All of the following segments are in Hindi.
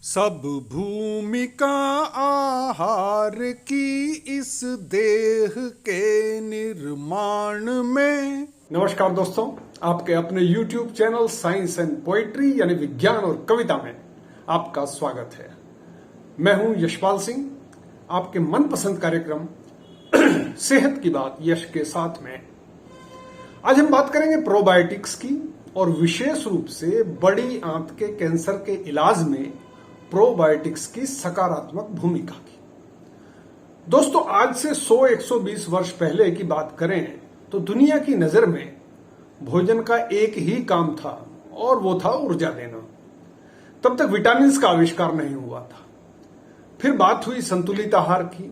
सब भूमिका आहार की इस देह के निर्माण में। नमस्कार दोस्तों, आपके अपने YouTube channel science and poetry यानी विज्ञान और कविता में आपका स्वागत है। मैं हूं यशपाल सिंह, आपके मनपसंद कार्यक्रम सेहत की बात यश के साथ में। आज हम बात करेंगे प्रोबायोटिक्स की और विशेष रूप से बड़ी आंत के कैंसर के इलाज में प्रोबायोटिक्स की सकारात्मक भूमिका की। दोस्तों, आज से 100-120 वर्ष पहले की बात करें तो दुनिया की नजर में भोजन का एक ही काम था और वो था ऊर्जा देना। तब तक विटामिन का आविष्कार नहीं हुआ था। फिर बात हुई संतुलित आहार की,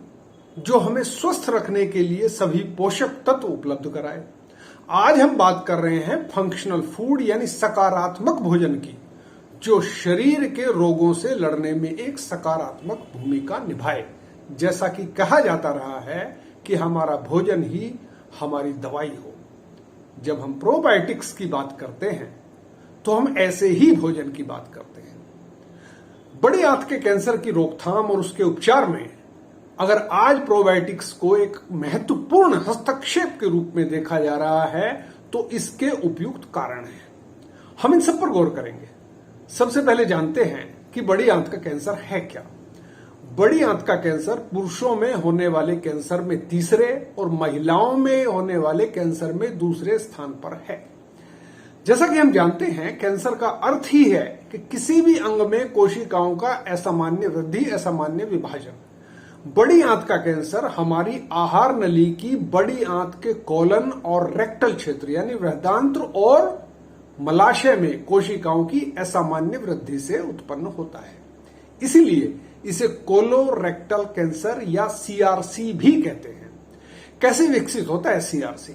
जो हमें स्वस्थ रखने के लिए सभी पोषक तत्व उपलब्ध कराए। आज हम बात कर रहे हैं फंक्शनल फूड यानी सकारात्मक भोजन की, जो शरीर के रोगों से लड़ने में एक सकारात्मक भूमिका निभाए। जैसा कि कहा जाता रहा है कि हमारा भोजन ही हमारी दवाई हो। जब हम प्रोबायोटिक्स की बात करते हैं तो हम ऐसे ही भोजन की बात करते हैं। बड़ी आंत के कैंसर की रोकथाम और उसके उपचार में अगर आज प्रोबायोटिक्स को एक महत्वपूर्ण हस्तक्षेप के रूप में देखा जा रहा है तो इसके उपयुक्त कारण हैं। हम इन सब पर गौर करेंगे। सबसे पहले जानते हैं कि बड़ी आंत का कैंसर है क्या। बड़ी आंत का कैंसर पुरुषों में होने वाले कैंसर में तीसरे और महिलाओं में होने वाले कैंसर में दूसरे स्थान पर है। जैसा कि हम जानते हैं, कैंसर का अर्थ ही है कि किसी भी अंग में कोशिकाओं का असामान्य वृद्धि, असामान्य विभाजन। बड़ी आंत का कैंसर हमारी आहार नली की बड़ी आंत के कोलन और रेक्टल क्षेत्र यानी वृहदांत्र और मलाशय में कोशिकाओं की असामान्य वृद्धि से उत्पन्न होता है। इसीलिए इसे कोलोरेक्टल कैंसर या सीआरसी भी कहते हैं। कैसे विकसित होता है सीआरसी?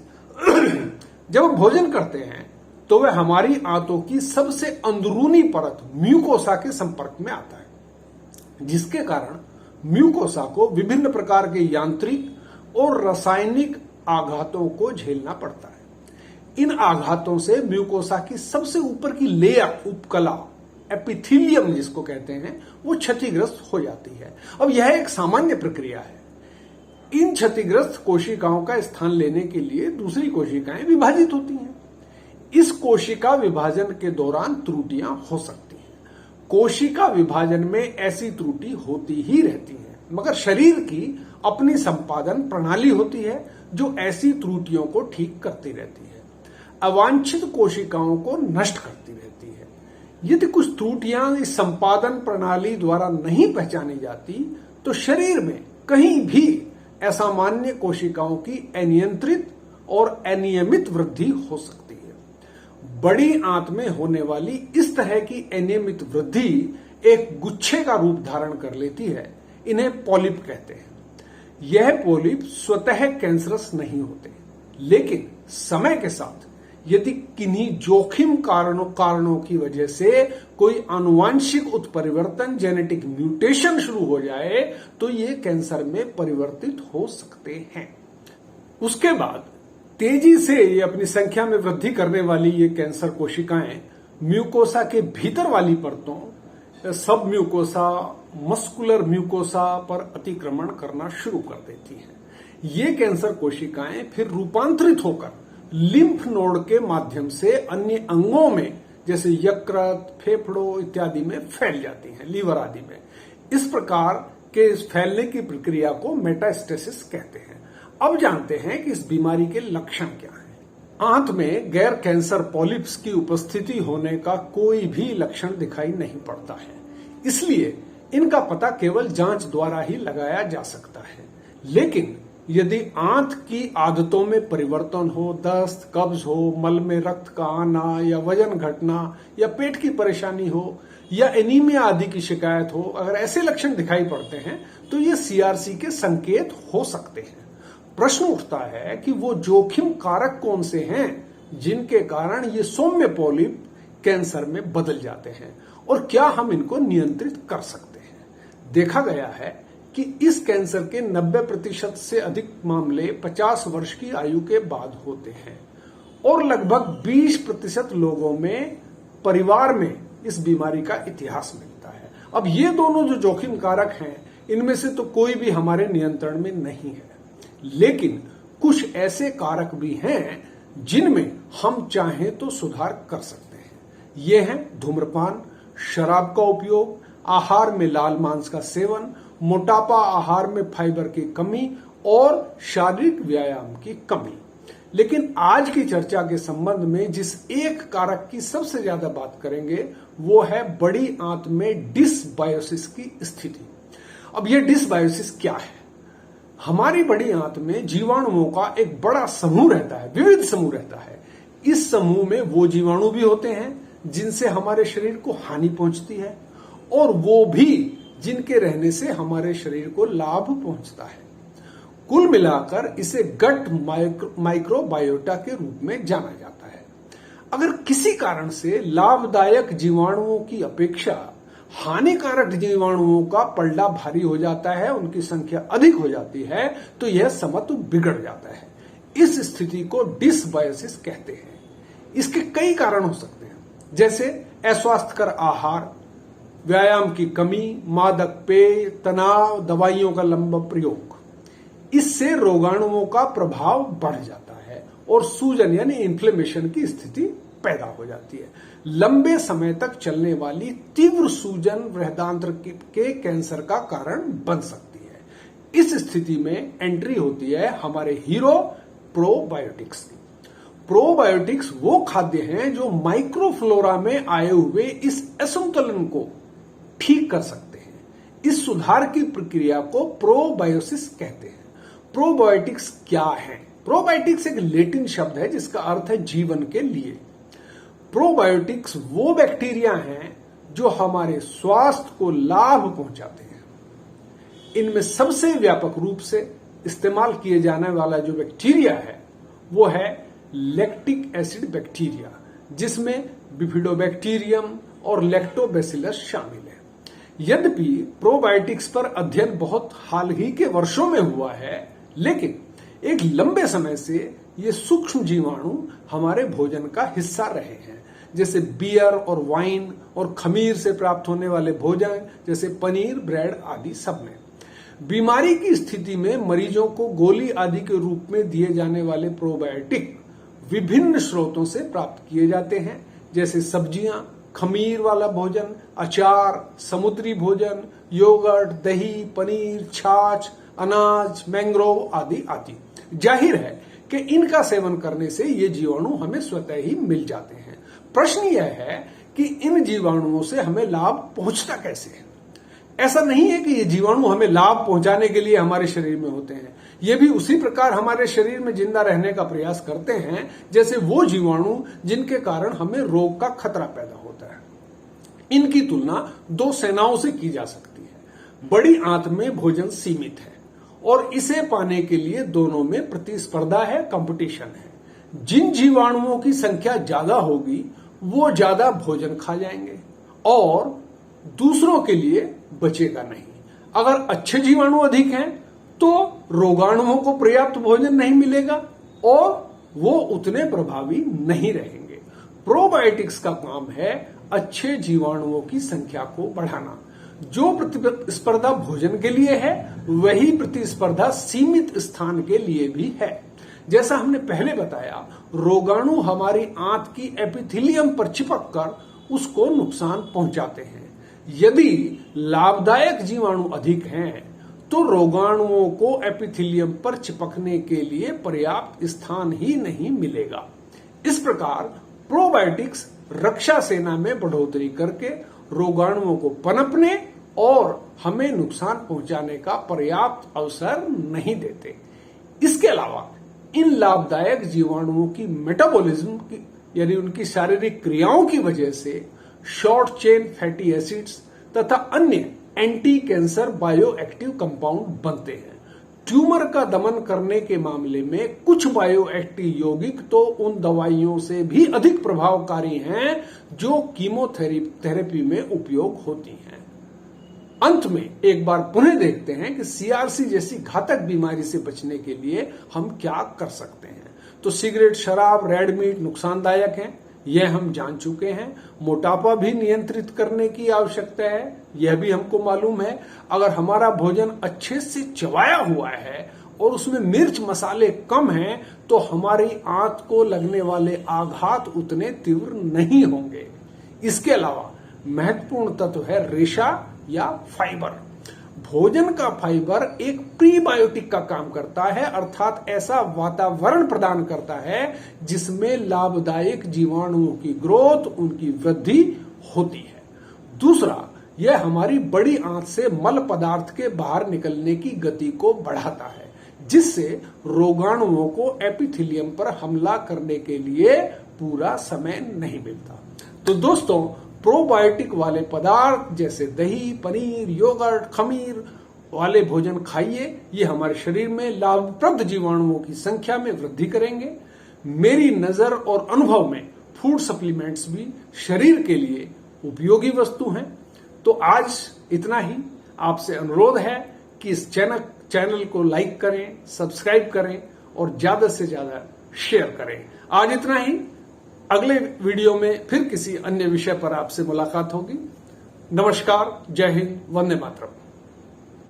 जब हम भोजन करते हैं तो वह हमारी आंतों की सबसे अंदरूनी परत म्यूकोसा के संपर्क में आता है, जिसके कारण म्यूकोसा को विभिन्न प्रकार के यांत्रिक और रासायनिक आघातों को झेलना पड़ता है। इन आघातों से म्यूकोसा की सबसे ऊपर की लेयर, उपकला, एपिथेलियम जिसको कहते हैं, वो क्षतिग्रस्त हो जाती है। अब यह एक सामान्य प्रक्रिया है। इन क्षतिग्रस्त कोशिकाओं का स्थान लेने के लिए दूसरी कोशिकाएं विभाजित होती हैं। इस कोशिका विभाजन के दौरान त्रुटियां हो सकती हैं। कोशिका विभाजन में ऐसी त्रुटि होती ही रहती है, मगर शरीर की अपनी संपादन प्रणाली होती है जो ऐसी त्रुटियों को ठीक करती रहती है, अवांछित कोशिकाओं को नष्ट करती रहती है। यदि कुछ त्रुटियां इस संपादन प्रणाली द्वारा नहीं पहचानी जाती तो शरीर में कहीं भी असामान्य कोशिकाओं की अनियंत्रित और अनियमित वृद्धि हो सकती है। बड़ी आंत में होने वाली इस तरह की अनियमित वृद्धि एक गुच्छे का रूप धारण कर लेती है। इन्हें पॉलिप कहते हैं। यह पॉलिप स्वतः कैंसरस नहीं होते, लेकिन समय के साथ यदि किन्हीं जोखिम कारणों की वजह से कोई आनुवांशिक उत्परिवर्तन, जेनेटिक म्यूटेशन शुरू हो जाए तो ये कैंसर में परिवर्तित हो सकते हैं। उसके बाद तेजी से ये अपनी संख्या में वृद्धि करने वाली ये कैंसर कोशिकाएं म्यूकोसा के भीतर वाली परतों, सब म्यूकोसा, मस्कुलर म्यूकोसा पर अतिक्रमण करना शुरू कर देती हैं। ये कैंसर कोशिकाएं फिर रूपांतरित होकर लिम्फ नोड के माध्यम से अन्य अंगों में जैसे यकृत, फेफड़ों इत्यादि में फैल जाती हैं, लीवर आदि में। इस प्रकार के इस फैलने की प्रक्रिया को मेटास्टेसिस कहते हैं। अब जानते हैं कि इस बीमारी के लक्षण क्या हैं। आंत में गैर कैंसर पॉलिप्स की उपस्थिति होने का कोई भी लक्षण दिखाई नहीं पड़ता है, इसलिए इनका पता केवल जांच द्वारा ही लगाया जा सकता है। लेकिन यदि आंत की आदतों में परिवर्तन हो, दस्त, कब्ज हो, मल में रक्त का आना या वजन घटना या पेट की परेशानी हो या एनीमिया आदि की शिकायत हो, अगर ऐसे लक्षण दिखाई पड़ते हैं तो ये सीआरसी के संकेत हो सकते हैं। प्रश्न उठता है कि वो जोखिम कारक कौन से हैं जिनके कारण ये सौम्य पॉलिप कैंसर में बदल जाते हैं और क्या हम इनको नियंत्रित कर सकते हैं। देखा गया है कि इस कैंसर के 90% से अधिक मामले 50 वर्ष की आयु के बाद होते हैं और लगभग 20% लोगों में परिवार में इस बीमारी का इतिहास मिलता है। अब ये दोनों जो जोखिम कारक हैं, इनमें से तो कोई भी हमारे नियंत्रण में नहीं है, लेकिन कुछ ऐसे कारक भी हैं जिनमें हम चाहें तो सुधार कर सकते हैं। ये हैं धूम्रपान, शराब का उपयोग, आहार में लाल मांस का सेवन, मोटापा, आहार में फाइबर की कमी और शारीरिक व्यायाम की कमी। लेकिन आज की चर्चा के संबंध में जिस एक कारक की सबसे ज्यादा बात करेंगे वो है बड़ी आंत में डिसबायोसिस की स्थिति। अब यह डिसबायोसिस क्या है? हमारी बड़ी आंत में जीवाणुओं का एक बड़ा समूह रहता है, विविध समूह रहता है। इस समूह में वो जीवाणु भी होते हैं जिनसे हमारे शरीर को हानि पहुंचती है, और वो भी जिनके रहने से हमारे शरीर को लाभ पहुंचता है। कुल मिलाकर इसे गट माइक्रोबायोटा के रूप में जाना जाता है। अगर किसी कारण से लाभदायक जीवाणुओं की अपेक्षा हानिकारक जीवाणुओं का पलड़ा भारी हो जाता है, उनकी संख्या अधिक हो जाती है, तो यह समत्व बिगड़ जाता है। इस स्थिति को डिसबायोसिस कहते हैं। इसके कई कारण हो सकते हैं, जैसे अस्वास्थ्यकर आहार, व्यायाम की कमी, मादक पेय, तनाव, दवाइयों का लंबा प्रयोग। इससे रोगाणुओं का प्रभाव बढ़ जाता है और सूजन यानी इन्फ्लेमेशन की स्थिति पैदा हो जाती है। लंबे समय तक चलने वाली तीव्र सूजन बृहदान्त्र के कैंसर का कारण बन सकती है। इस स्थिति में एंट्री होती है हमारे हीरो प्रोबायोटिक्स की। प्रोबायोटिक्स वो खाद्य हैं जो माइक्रोफ्लोरा में आए हुए इस असंतुलन को ठीक कर सकते हैं। इस सुधार की प्रक्रिया को प्रोबायोसिस कहते हैं। प्रोबायोटिक्स क्या है? प्रोबायोटिक्स एक लैटिन शब्द है जिसका अर्थ है जीवन के लिए। प्रोबायोटिक्स वो बैक्टीरिया हैं जो हमारे स्वास्थ्य को लाभ पहुंचाते हैं। इनमें सबसे व्यापक रूप से इस्तेमाल किए जाने वाला जो बैक्टीरिया है वो है लैक्टिक एसिड बैक्टीरिया, जिसमें बिफिडोबैक्टीरियम और लैक्टोबैसिलस शामिल है। यद्यपि प्रोबायोटिक्स पर अध्ययन बहुत हाल ही के वर्षों में हुआ है, लेकिन एक लंबे समय से ये सूक्ष्म जीवाणु हमारे भोजन का हिस्सा रहे हैं, जैसे बियर और वाइन और खमीर से प्राप्त होने वाले भोजन जैसे पनीर, ब्रेड आदि सब में। बीमारी की स्थिति में मरीजों को गोली आदि के रूप में दिए जाने वाले प्रोबायोटिक विभिन्न स्रोतों से प्राप्त किए जाते हैं, जैसे सब्जियां, खमीर वाला भोजन, अचार, समुद्री भोजन, योगर्ट, दही, पनीर, छाछ, अनाज, मैंग्रोव आदि आदि। जाहिर है कि इनका सेवन करने से ये जीवाणु हमें स्वतः ही मिल जाते हैं। प्रश्न यह है कि इन जीवाणुओं से हमें लाभ पहुंचता कैसे है? ऐसा नहीं है कि ये जीवाणु हमें लाभ पहुंचाने के लिए हमारे शरीर में होते हैं। ये भी उसी प्रकार हमारे शरीर में जिंदा रहने का प्रयास करते हैं जैसे वो जीवाणु जिनके कारण हमें रोग का खतरा पैदा होता है। इनकी तुलना दो सेनाओं से की जा सकती है। बड़ी आंत में भोजन सीमित है और इसे पाने के लिए दोनों में प्रतिस्पर्धा है, कंपटीशन है। जिन जीवाणुओं की संख्या ज्यादा होगी वो ज्यादा भोजन खा जाएंगे और दूसरों के लिए बचेगा नहीं। अगर अच्छे जीवाणु अधिक हैं तो रोगाणुओं को पर्याप्त भोजन नहीं मिलेगा और वो उतने प्रभावी नहीं रहेंगे। प्रोबायोटिक्स का काम है अच्छे जीवाणुओं की संख्या को बढ़ाना। जो प्रतिस्पर्धा भोजन के लिए है वही प्रतिस्पर्धा सीमित स्थान के लिए भी है। जैसा हमने पहले बताया, रोगाणु हमारी आंत की एपिथेलियम पर चिपक कर उसको नुकसान पहुंचाते हैं। यदि लाभदायक जीवाणु अधिक हैं तो रोगाणुओं को एपिथेलियम पर चिपकने के लिए पर्याप्त स्थान ही नहीं मिलेगा। इस प्रकार प्रोबायोटिक्स रक्षा सेना में बढ़ोतरी करके रोगाणुओं को पनपने और हमें नुकसान पहुंचाने का पर्याप्त अवसर नहीं देते। इसके अलावा इन लाभदायक जीवाणुओं की मेटाबॉलिज्म की यानी उनकी शारीरिक क्रियाओं की वजह से शॉर्ट चेन फैटी एसिड्स तथा अन्य एंटी कैंसर बायोएक्टिव कंपाउंड बनते हैं। ट्यूमर का दमन करने के मामले में कुछ बायोएक्टिव यौगिक तो उन दवाइयों से भी अधिक प्रभावकारी हैं जो कीमोथेरेपी में उपयोग होती हैं। अंत में एक बार पुनः देखते हैं कि सीआरसी जैसी घातक बीमारी से बचने के लिए हम क्या कर सकते हैं। तो सिगरेट, शराब, रेड मीट नुकसानदायक हैं, यह हम जान चुके हैं। मोटापा भी नियंत्रित करने की आवश्यकता है, यह भी हमको मालूम है। अगर हमारा भोजन अच्छे से चबाया हुआ है और उसमें मिर्च मसाले कम हैं तो हमारी आंत को लगने वाले आघात उतने तीव्र नहीं होंगे। इसके अलावा महत्वपूर्ण तत्व है रेशा या फाइबर। भोजन का फाइबर एक प्रीबायोटिक का काम करता है, अर्थात ऐसा वातावरण प्रदान करता है जिसमें लाभदायक जीवाणुओं की ग्रोथ, उनकी वृद्धि होती है। दूसरा, यह हमारी बड़ी आंत से मल पदार्थ के बाहर निकलने की गति को बढ़ाता है, जिससे रोगाणुओं को एपिथेलियम पर हमला करने के लिए पूरा समय नहीं मिलता। तो दोस्तों, प्रोबायोटिक वाले पदार्थ जैसे दही, पनीर, योगर्ट, खमीर वाले भोजन खाइए। ये हमारे शरीर में लाभप्रद जीवाणुओं की संख्या में वृद्धि करेंगे। मेरी नजर और अनुभव में फूड सप्लीमेंट्स भी शरीर के लिए उपयोगी वस्तु हैं। तो आज इतना ही। आपसे अनुरोध है कि इस चैनल को लाइक करें, सब्सक्राइब करें और ज्यादा से ज्यादा शेयर करें। आज इतना ही। अगले वीडियो में फिर किसी अन्य विषय पर आपसे मुलाकात होगी। नमस्कार, जय हिंद, वंदे मातरम।